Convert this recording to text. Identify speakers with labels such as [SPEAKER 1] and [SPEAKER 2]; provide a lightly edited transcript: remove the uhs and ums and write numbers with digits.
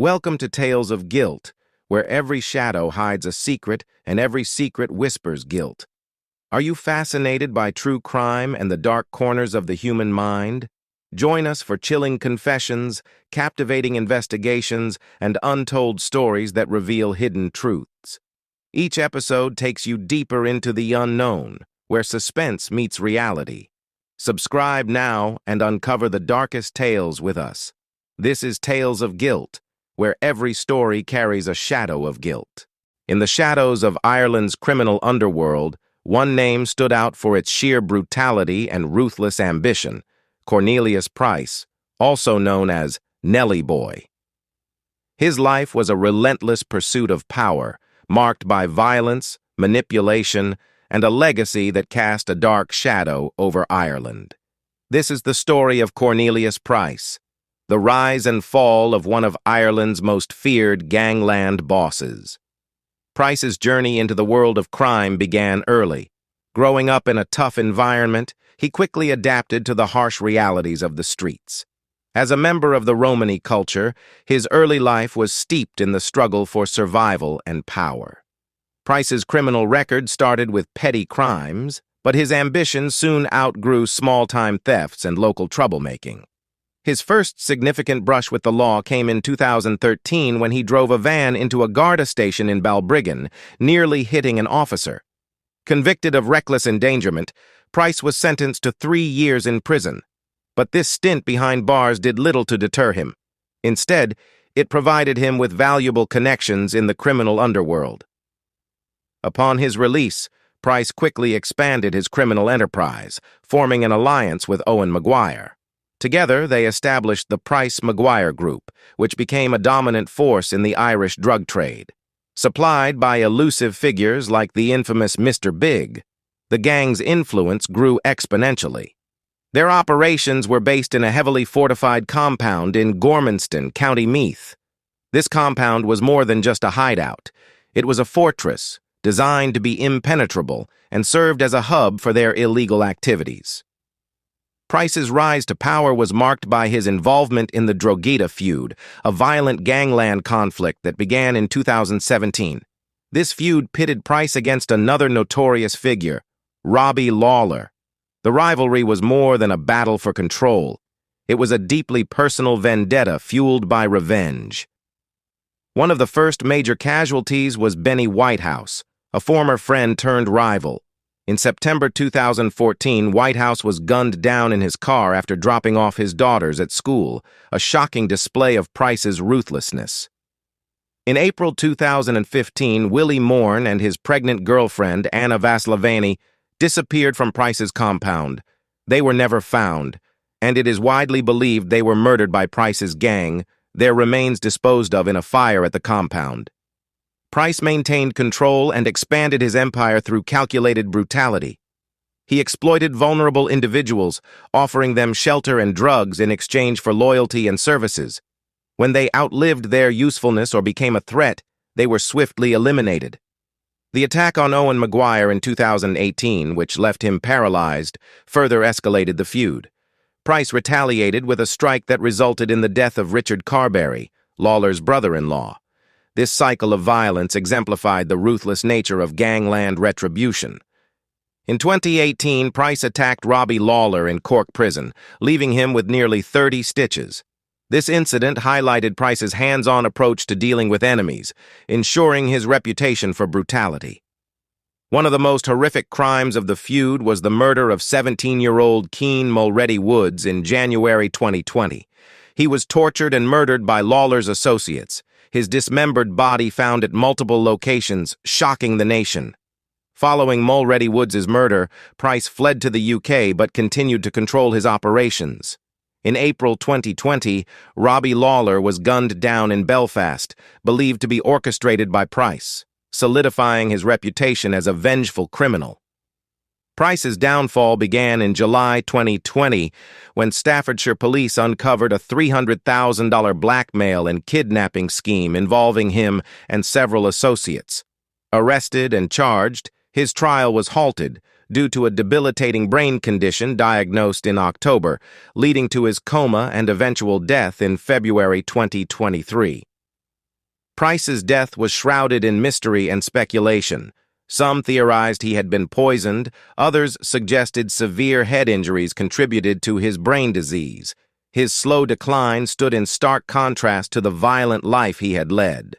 [SPEAKER 1] Welcome to Tales of Guilt, where every shadow hides a secret and every secret whispers guilt. Are you fascinated by true crime and the dark corners of the human mind? Join us for chilling confessions, captivating investigations, and untold stories that reveal hidden truths. Each episode takes you deeper into the unknown, where suspense meets reality. Subscribe now and uncover the darkest tales with us. This is Tales of Guilt, where every story carries a shadow of guilt. In the shadows of Ireland's criminal underworld, one name stood out for its sheer brutality and ruthless ambition: Cornelius Price, also known as Nelly Boy. His life was a relentless pursuit of power, marked by violence, manipulation, and a legacy that cast a dark shadow over Ireland. This is the story of Cornelius Price, the rise and fall of one of Ireland's most feared gangland bosses. Price's journey into the world of crime began early. Growing up in a tough environment, he quickly adapted to the harsh realities of the streets. As a member of the Romany culture, his early life was steeped in the struggle for survival and power. Price's criminal record started with petty crimes, but his ambitions soon outgrew small-time thefts and local troublemaking. His first significant brush with the law came in 2013 when he drove a van into a Garda station in Balbriggan, nearly hitting an officer. Convicted of reckless endangerment, Price was sentenced to 3 years in prison. But this stint behind bars did little to deter him. Instead, it provided him with valuable connections in the criminal underworld. Upon his release, Price quickly expanded his criminal enterprise, forming an alliance with Owen Maguire. Together, they established the Price-Maguire Group, which became a dominant force in the Irish drug trade. Supplied by elusive figures like the infamous Mr. Big, the gang's influence grew exponentially. Their operations were based in a heavily fortified compound in Gormanston, County Meath. This compound was more than just a hideout. It was a fortress, designed to be impenetrable, and served as a hub for their illegal activities. Price's rise to power was marked by his involvement in the Drogheda feud, a violent gangland conflict that began in 2017. This feud pitted Price against another notorious figure, Robbie Lawler. The rivalry was more than a battle for control. It was a deeply personal vendetta fueled by revenge. One of the first major casualties was Benny Whitehouse, a former friend turned rival. In September 2014, Whitehouse was gunned down in his car after dropping off his daughters at school, a shocking display of Price's ruthlessness. In April 2015, Willie Morn and his pregnant girlfriend, Anna Vaslavani, disappeared from Price's compound. They were never found, and it is widely believed they were murdered by Price's gang, their remains disposed of in a fire at the compound. Price maintained control and expanded his empire through calculated brutality. He exploited vulnerable individuals, offering them shelter and drugs in exchange for loyalty and services. When they outlived their usefulness or became a threat, they were swiftly eliminated. The attack on Owen Maguire in 2018, which left him paralyzed, further escalated the feud. Price retaliated with a strike that resulted in the death of Richard Carberry, Lawler's brother-in-law. This cycle of violence exemplified the ruthless nature of gangland retribution. In 2018, Price attacked Robbie Lawler in Cork prison, leaving him with nearly 30 stitches. This incident highlighted Price's hands-on approach to dealing with enemies, ensuring his reputation for brutality. One of the most horrific crimes of the feud was the murder of 17-year-old Keane Mulready Woods in January 2020. He was tortured and murdered by Lawler's associates, his dismembered body found at multiple locations, shocking the nation. Following Mulready Woods' murder, Price fled to the UK but continued to control his operations. In April 2020, Robbie Lawler was gunned down in Belfast, believed to be orchestrated by Price, solidifying his reputation as a vengeful criminal. Price's downfall began in July 2020 when Staffordshire police uncovered a $300,000 blackmail and kidnapping scheme involving him and several associates. Arrested and charged, his trial was halted due to a debilitating brain condition diagnosed in October, leading to his coma and eventual death in February 2023. Price's death was shrouded in mystery and speculation. Some theorized he had been poisoned, others suggested severe head injuries contributed to his brain disease. His slow decline stood in stark contrast to the violent life he had led.